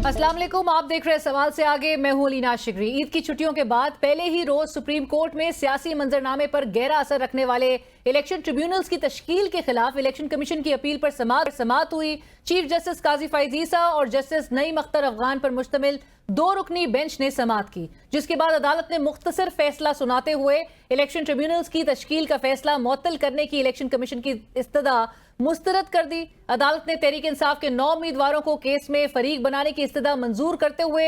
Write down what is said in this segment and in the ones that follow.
अस्सलाम वालेकुम, आप देख रहे हैं सवाल से आगे। मैं हूं अलीना शिगरी। ईद की छुट्टियों के बाद पहले ही रोज सुप्रीम कोर्ट में सियासी मंजरनामे पर गहरा असर रखने वाले इलेक्शन ट्रिब्यूनल्स की तश्कील के खिलाफ इलेक्शन कमीशन की अपील पर समाअत हुई। चीफ जस्टिस काजी फैज ईसा और जस्टिस नईम अख्तर अफगान पर मुश्तमिल 2 रुकनी बेंच ने समाअत की, जिसके बाद अदालत ने मुख्तसर फैसला सुनाते हुए इलेक्शन ट्रिब्यूनल्स की तश्कील का फैसला मुअत्तल करने की इलेक्शन कमीशन की इस्तदा मुस्तरद कर दी। अदालत ने तहरीक इंसाफ के 9 उम्मीदवारों को केस में फरीक बनाने की इस्तदा मंजूर करते हुए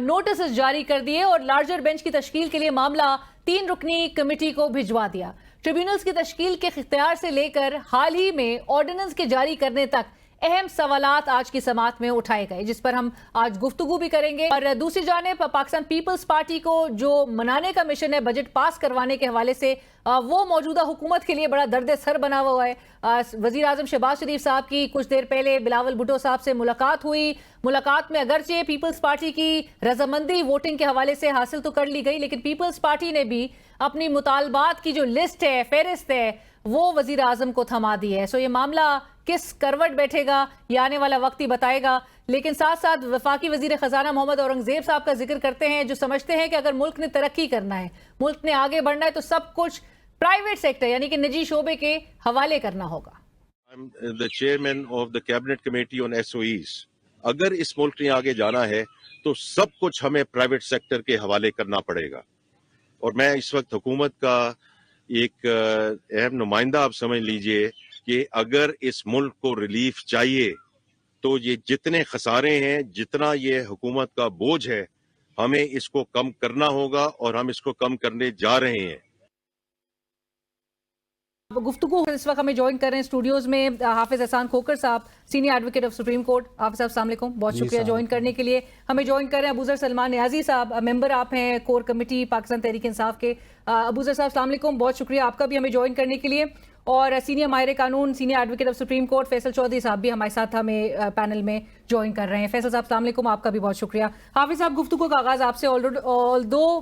नोटिस जारी कर दिए और लार्जर बेंच की तश्कील के लिए मामला 3 रुकनी कमेटी को भिजवा दिया। ट्रिब्यूनल्स की तश्कील के इख्तियार से लेकर हाल ही में ऑर्डिनेंस के जारी करने तक अहम सवालात आज की समाअत में उठाए गए, जिस पर हम आज गुफ्तगू भी करेंगे। और दूसरी जानिब पाकिस्तान पीपल्स पार्टी को जो मनाने का मिशन है बजट पास करवाने के हवाले से, वो मौजूदा हुकूमत के लिए बड़ा दर्द सर बना हुआ है। वजीर आजम शहबाज शरीफ साहब की कुछ देर पहले बिलावल भुट्टो साहब से मुलाकात हुई। मुलाकात में अगरचे पीपल्स पार्टी की रजामंदी वोटिंग के हवाले से हासिल तो कर ली गई, लेकिन पीपल्स पार्टी ने भी अपनी मुतालबात की जो लिस्ट है, फेहरिस्त है, वो वजीर आजम को थमा दी है। सो ये मामला किस करवट बैठेगा ये आने वाला वक्त ही बताएगा। लेकिन साथ साथ वफाकी वजीर खजाना मोहम्मद औरंगजेब साहब का जिक्र करते हैं, जो समझते हैं कि अगर मुल्क ने तरक्की करना है, मुल्क ने आगे बढ़ना है, तो सब कुछ प्राइवेट सेक्टर यानी कि निजी शोबे के हवाले करना होगा। I'm the chairman of the cabinet committee on SOEs. अगर इस मुल्क ने आगे जाना है तो सब कुछ हमें प्राइवेट सेक्टर के हवाले करना पड़ेगा। और मैं इस वक्त हुकूमत का एक अहम नुमाइंदा आप समझ लीजिए कि अगर इस मुल्क को रिलीफ चाहिए तो ये जितने खसारे हैं, जितना ये हुकूमत का बोझ है, हमें इसको कम करना होगा और हम इसको कम करने जा रहे हैं। गुफ्तगू इस वक्त हमें ज्वाइन कर रहे हैं स्टूडियोज में हाफिज Ehsan Khokar sahab, senior advocate of Supreme Court. Hafiz sahab अस्सलाम वालेकुम, बहुत शुक्रिया ज्वाइन करने के लिए। हमें ज्वाइन कर रहे हैं अबूजर सलमान न्याजी साहब, मेंबर आप हैं कोर कमेटी पाकिस्तान तहरीक इंसाफ के। अबूजर साहब अस्सलाम वालेकुम, बहुत शुक्रिया आपका भी हमें ज्वाइन करने के लिए। और सीनियर माहिर कानून, senior advocate of Supreme Court Faisal Chaudhry साहब भी हमारे साथ हमें पैनल में ज्वाइन कर रहे हैं। फैसल साहब अस्सलाम वालेकुम, आपका भी बहुत शुक्रिया। हाफिज साहब, गुफ्तगू का आगाज आपसे। ऑल्दो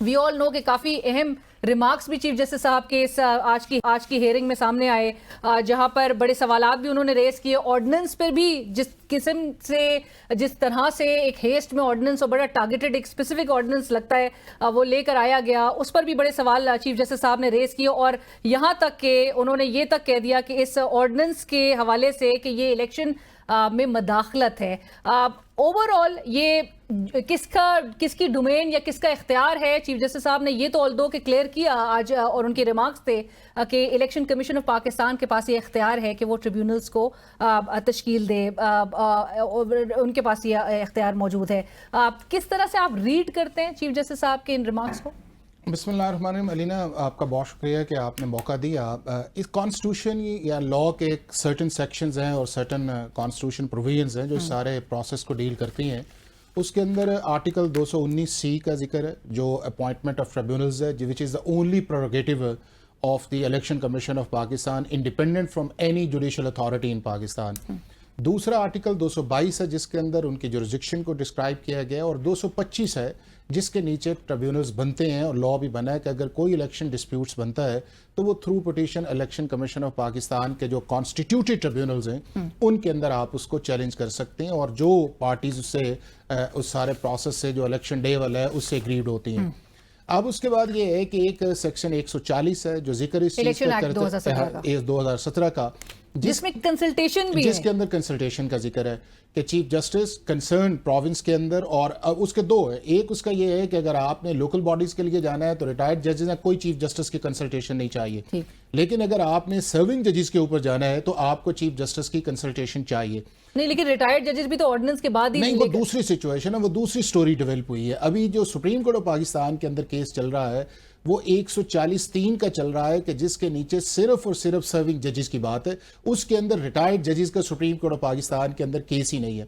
वी ऑल नो कि काफ़ी अहम रिमार्क्स भी चीफ जस्टिस साहब के इस आज की हियरिंग में सामने आए, जहां पर बड़े सवालात भी उन्होंने रेस किए। ऑर्डिनेंस पर भी जिस तरह से एक हेस्ट में ऑर्डिनेंस और बड़ा टारगेटेड एक स्पेसिफिक ऑर्डिनेंस लगता है वो लेकर आया गया, उस पर भी बड़े सवाल चीफ जस्टिस साहब ने रेस किए। और यहाँ तक कि उन्होंने ये तक कह दिया कि इस ऑर्डिनेंस के हवाले से कि ये इलेक्शन में मदाखलत है। ओवरऑल ये किसकी डोमेन या किसका इख्तियार है? चीफ जस्टिस साहब ने ये तो ऑल्दो के क्लियर किया आज, और उनके रिमार्क्स थे कि इलेक्शन कमीशन ऑफ पाकिस्तान के पास ये इख्तियार है कि वो ट्रिब्यूनल्स को तश्कील दे, उनके पास ये इख्तियार मौजूद है। किस तरह से आप रीड करते हैं चीफ जस्टिस साहब के इन रिमार्क्स को? बिस्मिल्लाहिर्रहमानिर्रहीम। अलीना, आपका बहुत शुक्रिया कि आपने मौका दिया। इस कॉन्स्टिट्यूशन या लॉ के एक सर्टन सेक्शंस हैं और सर्टन कॉन्स्टिट्यूशन प्रोविजंस हैं जो सारे प्रोसेस को डील करती हैं। उसके अंदर आर्टिकल 219C का जिक्र है, जो अपॉइंटमेंट ऑफ ट्रिब्यूनल्स है, which is the only prerogative of the election Commission of Pakistan, independent from any judicial authority in Pakistan. दूसरा आर्टिकल 222 है जिसके अंदर उनकी जुरिस्डिक्शन को डिस्क्राइब किया गया है, और 225 है जिसके नीचे ट्रिब्यूनल्स बनते हैं और लॉ भी बना है कि अगर कोई इलेक्शन डिस्प्यूट्स बनता है तो वो through petition election Commission of Pakistan के जो कॉन्स्टिट्यूटेड ट्रिब्यूनल्स हैं उनके अंदर आप उसको चैलेंज कर सकते हैं, और जो पार्टीज उससे उस सारे प्रोसेस से जो इलेक्शन डे वाला है उससे एग्रीड होती हैं। अब उसके बाद ये है कि एक सेक्शन 140 है जो जिक्र इस चीज का करता है 2017 का, जिसमें कंसल्टेशन भी जिसके अंदर कंसल्टेशन का जिक्र है कि चीफ जस्टिस कंसर्न प्रोविंस के अंदर, और उसके 2 है। एक उसका ये है कि अगर आपने लोकल बॉडीज के लिए जाना है तो रिटायर्ड जजेस हैं, कोई चीफ जस्टिस की कंसल्टेशन नहीं चाहिए। लेकिन अगर आपने सर्विंग जजेस के ऊपर जाना है तो आपको चीफ जस्टिस की कंसल्टेशन चाहिए। नहीं, लेकिन रिटायर्ड जजेस भी तो ऑर्डिनेंस के बाद ही नहीं, वो दूसरी सिचुएशन है, वो दूसरी स्टोरी डेवलप हुई है। अभी जो सुप्रीम कोर्ट ऑफ पाकिस्तान के अंदर केस चल रहा है वो 140(3) का चल रहा है कि जिसके नीचे सिर्फ और सिर्फ सर्विंग जजेस की बात है। उसके अंदर रिटायर्ड जजेस का सुप्रीम कोर्ट ऑफ पाकिस्तान के अंदर केस ही नहीं है।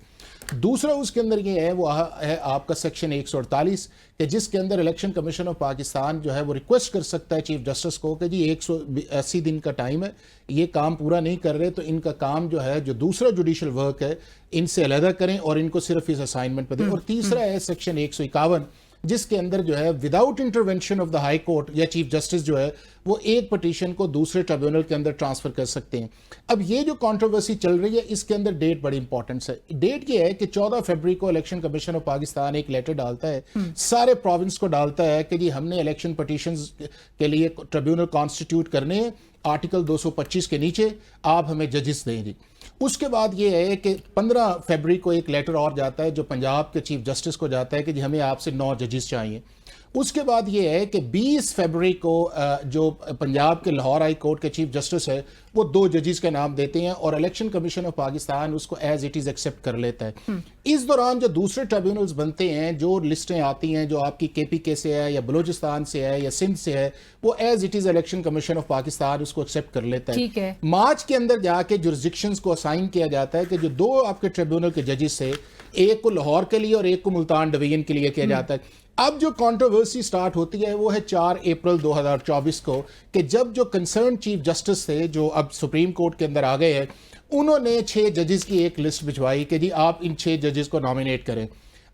दूसरा उसके अंदर ये है, वो है आपका सेक्शन 148 कि जिसके अंदर इलेक्शन कमीशन ऑफ पाकिस्तान जो है वो रिक्वेस्ट कर सकता है चीफ जस्टिस को कि जी 180 दिन का टाइम है, ये काम पूरा नहीं कर रहे तो इनका काम जो है, जो दूसरा जुडिशल वर्क है, इनसे अलहदा करें और इनको सिर्फ इस असाइनमेंट पर दें। और तीसरा है सेक्शन 151 जिसके अंदर जो है without intervention of the high court या चीफ जस्टिस जो है वो एक पिटीशन को दूसरे ट्रिब्यूनल के अंदर ट्रांसफर कर सकते हैं। अब ये जो कंट्रोवर्सी चल रही है इसके अंदर डेट बड़ी इंपॉर्टेंस है। डेट ये है कि 14 फरवरी को इलेक्शन कमीशन ऑफ पाकिस्तान एक लेटर डालता है, सारे प्रोविंस को डालता है कि जी हमने इलेक्शन पिटीशंस के लिए ट्रिब्यूनल कॉन्स्टिट्यूट करने हैं, आर्टिकल 225 के नीचे आप हमें जजेस दें जी। उसके बाद ये है कि 15 फरवरी को एक लेटर और जाता है जो पंजाब के चीफ जस्टिस को जाता है कि जी हमें आपसे 9 जजेस चाहिए। उसके बाद ये है कि 20 फरवरी को जो पंजाब के लाहौर हाई कोर्ट के चीफ जस्टिस है वो 2 जजेस के नाम देते हैं और इलेक्शन कमीशन ऑफ पाकिस्तान उसको एज इट इज एक्सेप्ट कर लेता है। इस दौरान जो दूसरे ट्रिब्यूनल्स बनते हैं, जो लिस्टें आती हैं जो आपकी KPK से है या बलूचिस्तान से है या सिंध से है, वो as it is Election Commission of Pakistan उसको एक्सेप्ट कर लेता ठीक है। मार्च के अंदर जाके जुरिस्डिक्शंस को असाइन किया जाता है कि जो 2 आपके ट्रिब्यूनल के जजेस से, एक को लाहौर के लिए और एक को मुल्तान डिवीजन के लिए किया जाता है। अब जो कंट्रोवर्सी स्टार्ट होती है वो है 4 अप्रैल 2024 को कि जब जो कंसर्न चीफ जस्टिस थे जो अब सुप्रीम कोर्ट के अंदर आ गए हैं, उन्होंने 6 जजेस की एक लिस्ट भिजवाई कि जी आप इन 6 जजेस को नॉमिनेट करें।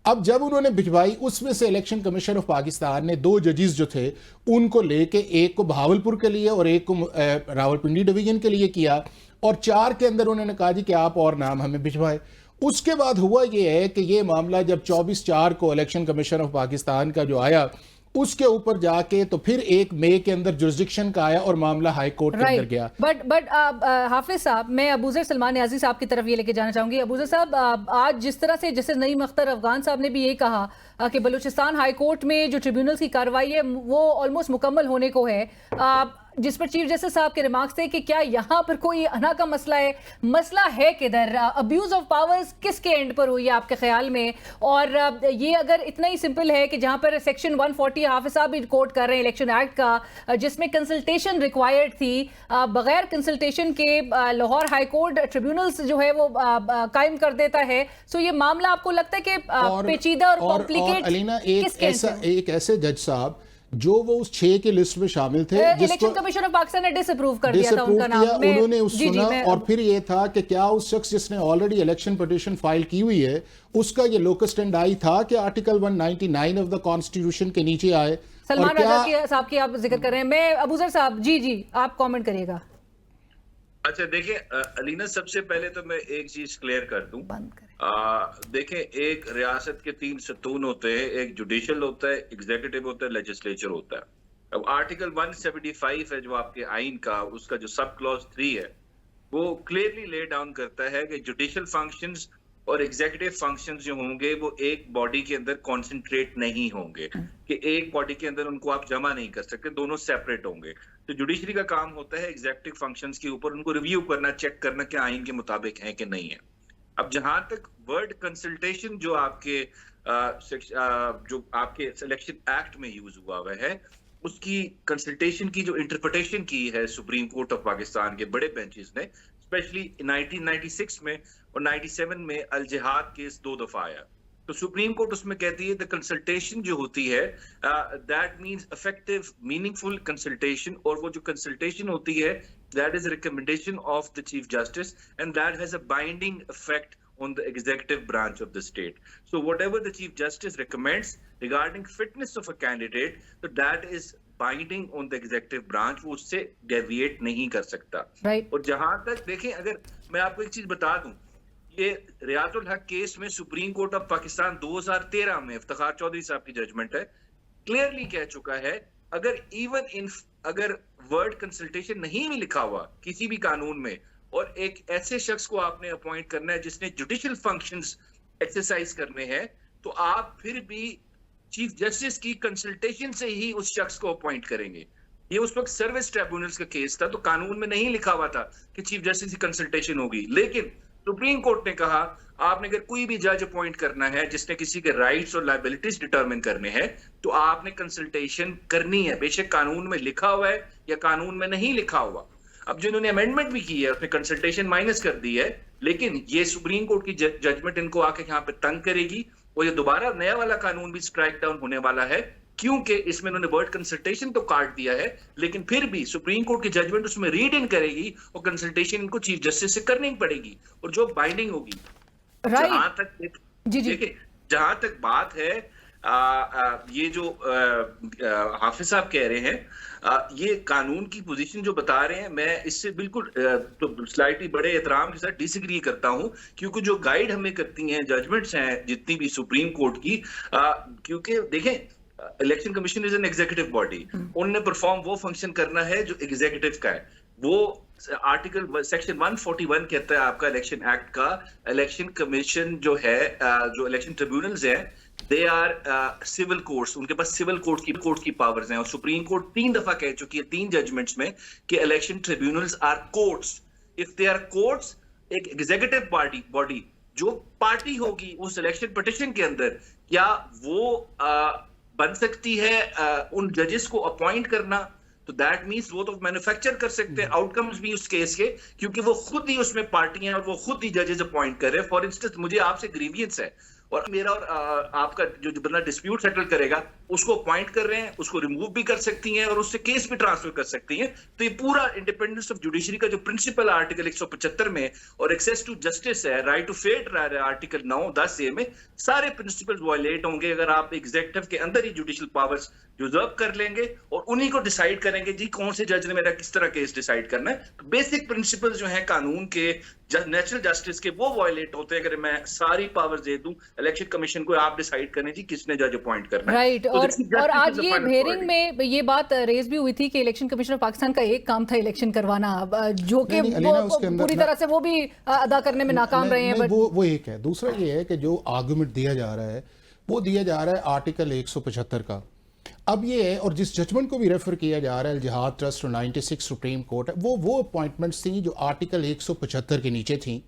अब जब उन्होंने भिजवाई उसमें से इलेक्शन कमीशन ऑफ पाकिस्तान ने 2 जजेस जो थे उनको लेके एक को बहावलपुर के लिए और एक को रावलपिंडी डिवीजन के लिए किया और 4 के अंदर उन्होंने कहा जी कि आप और नाम हमें भिजवाए। उसके बाद हुआ ये है कि ये मामला जब 24/4 को इलेक्शन कमीशन ऑफ पाकिस्तान का जो आया उसके ऊपर जाके तो फिर 1 मई के अंदर जुरिस्डिक्शन का आया और मामला हाई कोर्ट के अंदर गया। बट हाफिज साहब, मैं अबूजर सलमान न्याजी साहब की तरफ ये लेके जाना चाहूंगी। अबूजर साहब, आज जिस तरह से जैसे नईम अख्तर अफगान साहब ने भी ये कहा कि बलूचिस्तान हाई कोर्ट में जो ट्रिब्यूनल्स की कार्रवाई है वो ऑलमोस्ट मुकम्मल होने को है, जिस पर चीफ जस्टिस साहब के रिमार्क्स थे कि क्या यहाँ पर कोई अना का मसला है किधर, अब्यूज ऑफ पावर्स किसके एंड पर हुई है आपके ख्याल में? और ये अगर इतना ही सिंपल है कि जहाँ पर सेक्शन 140 हाफिज साहब भी कोट कर रहे हैं इलेक्शन एक्ट का, जिसमें कंसल्टेशन रिक्वायर्ड थी, बगैर कंसल्टेशन के लाहौर हाई कोर्ट ट्रिब्यूनल्स जो है वो कायम कर देता है, सो ये मामला आपको लगता है कि पेचीदा और कॉम्प्लिकेट एक ऐसे जज साहब जो वो उस 6 की लिस्ट में शामिल थे, इलेक्शन कमीशन ऑफ पाकिस्तान ने डिसअप्रूव कर दिया था उनका नाम, उन्होंने उस सुना और फिर ये था कि क्या उस शख्स जिसने ऑलरेडी इलेक्शन पिटीशन फाइल की हुई है उसका ये लोकस स्टैंडाई था कि आर्टिकल 199 ऑफ द कॉन्स्टिट्यूशन के नीचे आए। सलमान रजा साहब की आप जिक्र कर रहे हैं, मैं अबूजर साहब जी आप कमेंट करिएगा। अच्छा देखिए अलीना, सबसे पहले तो मैं एक चीज क्लियर कर दूं। देखें, एक रियासत के 3 सतून होते हैं, एक जुडिशल होता है, एग्जीक्यूटिव होता है, लेजिस्लेचर होता है। अब आर्टिकल 175 है जो आपके आइन का, उसका जो सब क्लॉज 3 है वो क्लियरली ले डाउन करता है कि जुडिशल फंक्शंस और एग्जीक्यूटिव फंक्शंस जो होंगे वो एक बॉडी के अंदर कॉन्सेंट्रेट नहीं होंगे, कि एक बॉडी के अंदर उनको आप जमा नहीं कर सकते, दोनों सेपरेट होंगे। तो जुडिशरी का काम होता है एग्जीक्यूटिव फंक्शंस के ऊपर उनको रिव्यू करना, चेक करना कि आइन के मुताबिक है कि नहीं है। अब जहां तक वर्ड कंसल्टेशन जो आपके सिलेक्शन एक्ट में यूज हुआ हुआ है, उसकी कंसल्टेशन की जो इंटरप्रिटेशन की है सुप्रीम कोर्ट ऑफ पाकिस्तान के बड़े बेंचेस ने, स्पेशली 1996 में और 97 में अल जिहाद केस 2 दफा आया, तो सुप्रीम कोर्ट उसमें कहती है द कंसल्टेशन जो होती है that means effective meaningful consultation, और वो जो कंसल्टेशन होती है that is recommendation of the chief justice and that has a binding effect on the executive branch of the state. So whatever the chief justice recommends regarding fitness of a candidate, so that is binding on the executive branch, वो उससे deviate नहीं कर सकता। और जहां तक देखें, अगर मैं आपको एक चीज बता दूं, ये रियाजुल हक केस में सुप्रीम कोर्ट ऑफ पाकिस्तान 2013 में इफ्तिखार चौधरी साहब की जजमेंट है, क्लियरली कह चुका है अगर वर्ड कंसल्टेशन नहीं भी लिखा हुआ किसी भी कानून में और एक ऐसे शख्स को आपने अपॉइंट करना है जिसने जुडिशियल फंक्शंस एक्सरसाइज करने हैं, तो आप फिर भी चीफ जस्टिस की कंसल्टेशन से ही उस शख्स को अपॉइंट करेंगे। ये उस वक्त सर्विस ट्रिब्यूनल्स का केस था, तो कानून में नहीं लिखा हुआ था कि चीफ जस्टिस की कंसल्टेशन होगी, लेकिन सुप्रीम कोर्ट ने कहा आपने अगर कोई भी जज अपॉइंट करना है जिसने किसी के राइट्स और लायबिलिटीज डिटरमिन करने हैं, तो आपने कंसल्टेशन करनी है, बेशक कानून में लिखा हुआ है या कानून में नहीं लिखा हुआ। अब जिन्होंने अमेंडमेंट भी की है उसने कंसल्टेशन माइनस कर दी है, लेकिन ये सुप्रीम कोर्ट की जजमेंट इनको आके यहाँ पे तंग करेगी और ये दोबारा नया वाला कानून भी स्ट्राइक डाउन होने वाला है, क्योंकि इसमें उन्होंने वर्ड कंसल्टेशन तो काट दिया है, लेकिन फिर भी सुप्रीम कोर्ट की जजमेंट उसमें रीड इन करेगी और कंसल्टेशन इनको चीफ जस्टिस से करनी पड़ेगी और जो बाइंडिंग होगी। जहां तक बात है ये जो हाफिज साहब कह रहे हैं, ये कानून की पोजीशन जो बता रहे हैं, मैं इससे बिल्कुल तो स्लाइटली बड़े एहतराम के साथ डिसएग्री करता हूं, क्योंकि जो गाइड हमें करती हैं जजमेंट्स हैं जितनी भी सुप्रीम कोर्ट की, क्योंकि देखें election commission is an executive body, उन्होंने परफॉर्म वो फंक्शन करना है जो एग्जीक्यूटिव का है। वो आर्टिकल सेक्शन 141 कहता है आपका इलेक्शन एक्ट का, इलेक्शन कमीशन जो है, जो इलेक्शन ट्रिब्यूनल्स हैं, दे आर सिविल कोर्ट्स, उनके पास सिविल कोर्ट की पावर्स हैं, और सुप्रीम कोर्ट 3 दफा कह चुकी है 3 जजमेंट्स में कि election tribunals are courts. If they are courts, एक एग्जीक्यूटिव बॉडी जो पार्टी होगी उस इलेक्शन पिटीशन के अंदर, क्या वो बन सकती है उन जजेस को अपॉइंट करना? तो दैट मीन्स वो तो मैन्युफैक्चर कर सकते हैं आउटकम्स भी उस केस के, क्योंकि वो खुद ही उसमें पार्टियां और वो खुद ही जजेस अपॉइंट कर रहे हैं। फॉर इंस्टेंस मुझे आपसे ग्रीवियंस है और मेरा और आपका जो बंदा डिस्प्यूट सेटल करेगा उसको अपॉइंट कर रहे हैं, उसको रिमूव भी कर सकती हैं और उससे केस भी ट्रांसफर कर सकती हैं। तो ये पूरा इंडिपेंडेंस ऑफ जुडिशरी का जो प्रिंसिपल आर्टिकल 175 में और एक्सेस टू जस्टिस है, राइट टू फेयर ट्रायल है आर्टिकल 9-10A में, सारे प्रिंसिपल्स वायलेट होंगे अगर आप एग्जीक्यूटिव के अंदर ही जुडिशियल पावर्स रिजर्व कर लेंगे और उन्हीं को डिसाइड करेंगे जी कौन से जज ने मेरा किस तरह केस डिसाइड करना है। तो बेसिक प्रिंसिपल्स जो हैं कानून के, नेचुरल जस्टिस के, वो वायलेट होते हैं अगर मैं सारी पावर्स दे दूं इलेक्शन कमीशन को, आप डिसाइड करें जी किसने जज अपॉइंट करना है। राइट। और आज ये हेयरिंग में ये बात रेज भी हुई थी कि इलेक्शन कमीशन ऑफ पाकिस्तान का एक काम था इलेक्शन करवाना, जो कि पूरी तरह से वो भी अदा करने में नाकाम रहे हैं। वो एक है। दूसरा ये है कि जो आर्गुमेंट दिया जा रहा है वो दिया जा रहा है आर्टिकल 175 का। अब ये है, और जिस जजमेंट को भी रेफर किया जा रहा है जिहाद ट्रस्ट और 96 सुप्रीम कोर्ट, वो अपॉइंटमेंट्स थी जो आर्टिकल 175 के नीचे थी,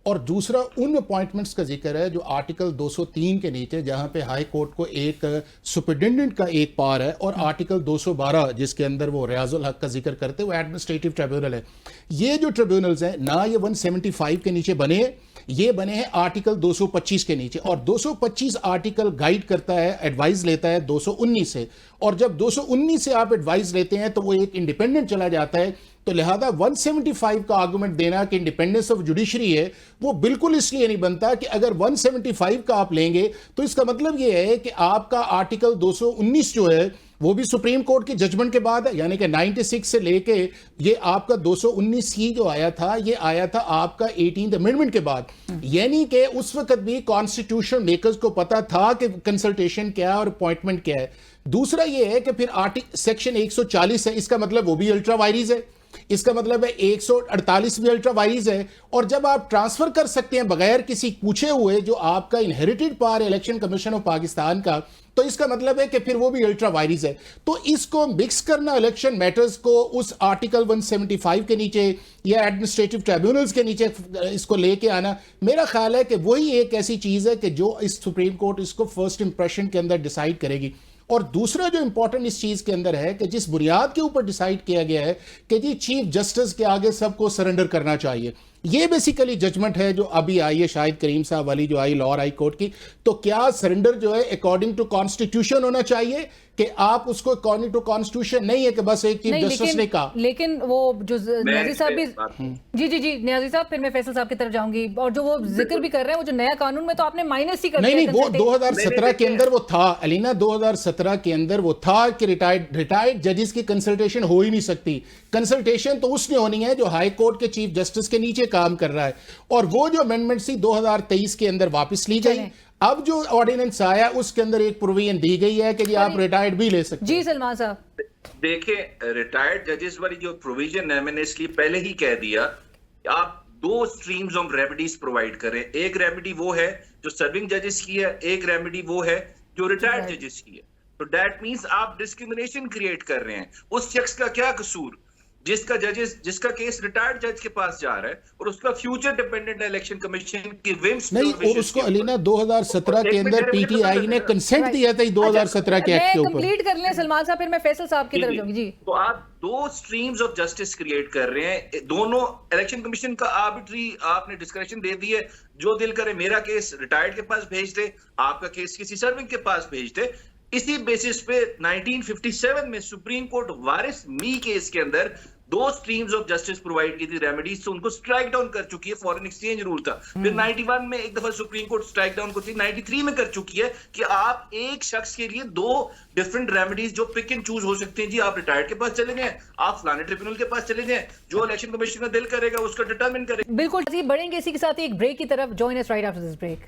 और दूसरा उन अपॉइंटमेंट्स का जिक्र है जो आर्टिकल 203 के नीचे, जहां पे हाई कोर्ट को एक सुपरिटेंडेंट का एक पावर है, और आर्टिकल 212 जिसके अंदर वो रियाजुल हक का जिक्र करते हुए एडमिनिस्ट्रेटिव ट्रिब्यूनल है। ये जो ट्रिब्यूनल्स हैं ना, ये 175 के नीचे बने, ये बने हैं आर्टिकल 225 के नीचे, और 225 आर्टिकल गाइड करता है, एडवाइस लेता है 219 से, और जब 219 से आप एडवाइस लेते हैं तो वो एक इंडिपेंडेंट चला जाता है। तो लिहाजा 175 का आर्गुमेंट देना कि इंडिपेंडेंस ऑफ जुडिशरी है, वो बिल्कुल इसलिए नहीं बनता कि अगर 175 का आप लेंगे तो इसका मतलब ये है कि आपका आर्टिकल 219 जो है वो भी सुप्रीम कोर्ट की जजमेंट के बाद है, यानी कि 96 से लेके ये आपका 219 ही जो आया था, ये आया था आपका 18th अमेंडमेंट के बाद। यानी कि उस वक्त भी कॉन्स्टिट्यूशन मेकर्स को पता था कि कंसल्टेशन क्या है और अपॉइंटमेंट क्या है। दूसरा ये है कि फिर सेक्शन 140 है, इसका मतलब वो भी अल्ट्रा वायरीज है, इसका मतलब है 148 भी अल्ट्रा वायरीज है, और जब आप ट्रांसफर कर सकते हैं बगैर किसी पूछे हुए जो आपका इनहेरिटेड पावर है इलेक्शन कमीशन ऑफ पाकिस्तान का, तो इसका मतलब है कि फिर वो भी अल्ट्रा वायरीज है। तो इसको मिक्स करना इलेक्शन मैटर्स को उस आर्टिकल 175 के नीचे या एडमिनिस्ट्रेटिव ट्रिब्यूनल्स के नीचे इसको लेके आना, मेरा ख्याल है कि वही एक ऐसी चीज है कि जो इस सुप्रीम कोर्ट इसको फर्स्ट इंप्रेशन के अंदर डिसाइड करेगी। और दूसरा जो इंपॉर्टेंट इस चीज के अंदर है कि जिस बुनियाद के ऊपर डिसाइड किया गया है कि जी चीफ जस्टिस के आगे सबको सरेंडर करना चाहिए, ये बेसिकली जजमेंट है जो अभी आई है शाहिद करीम साहब वाली जो आई लाहौर हाई कोर्ट की। तो क्या सरेंडर जो है अकॉर्डिंग टू कॉन्स्टिट्यूशन होना चाहिए कि आप उसको अकॉर्डिंग टू कॉन्स्टिट्यूशन नहीं है कि बस एक चीफ जस्टिस ने कहा। लेकिन वो जो न्याजी साहब भी जी न्याजी साहब, फिर मैं फैसल साहब की तरफ जाऊंगी, और जो वो जिक्र भी कर रहे हैं वो जो नया कानून में तो आपने माइनस ही कर दिया। नहीं, वो 2017 के अंदर वो था अलीना, 2017 के अंदर वो था कि रिटायर्ड जजेस की कंसल्टेशन हो ही नहीं सकती। कंसल्टेशन तो उसने होनी है जो हाई कोर्ट के चीफ जस्टिस के नीचे काम कर रहा है, और वो जो अमेंडमेंट थी 2023 के अंदर वापस ली गई। अब जो ऑर्डिनेंस आया उसके अंदर एक प्रोविजन दी गई है कि आप रिटायर्ड भी ले सकते हैं। जी सलमान साहब देखिए, रिटायर्ड जजेस वाली जो प्रोविजन है, मैंने इसलिए पहले ही कह दिया, आप 2 स्ट्रीम्स ऑफ रेमेडीज प्रोवाइड करें। एक रेमेडी वो है जो सर्विंग जजेस की है, एक रेमेडी वो है जो रिटायर्ड जजेस की है। तो दैट मींस आप डिस्क्रिमिनेशन क्रिएट कर रहे हैं। उस शख्स का क्या कसूर जिसका केस रिटायर्ड जज के पास जा रहा है और उसका फ्यूचर डिपेंडेंट है इलेक्शन कमीशन की विम्स नहीं, और उसको अलीना 2017 के अंदर पीटीआई ने कंसेंट दिया था 2017 के एक्ट के ऊपर। कंप्लीट कर लें सलमान साहब, फिर मैं फैसल साहब की तरफ जाऊंगी। जी, तो आप 2 स्ट्रीम्स ऑफ जस्टिस क्रिएट कर रहे हैं। दोनों इलेक्शन कमीशन का आर्बिट्री आपने डिस्क्रिप्शन दे दी है, जो दिल करे मेरा केस रिटायर्ड के पास भेज दे, आपका केस किसी सर्विंग के पास भेज दे। इसी बेसिस पे 1957 में सुप्रीम कोर्ट वारिस मी केस के अंदर दो स्ट्रीम्स ऑफ जस्टिस प्रोवाइड की थी रेमेडीज, तो उनको स्ट्राइक डाउन कर चुकी है। फॉरेन एक्सचेंज रूल था, फिर 91 में एक दफा सुप्रीम कोर्ट स्ट्राइक डाउन करती, 93 में कर चुकी है कि आप एक शख्स के लिए दो डिफरेंट रेमेडीज जो पिक एंड चूज हो सकते हैं जी, आप रिटायर्ड के पास चले जाएं, आप फलाने ट्रिब्यूनल के पास चले जाएं, जो इलेक्शन कमीशन का दिल करेगा उसका डिटरमिन करेगा। बिल्कुल बढ़ेंगे इसी के साथ ही एक ब्रेक की तरफ। Join us right after this break.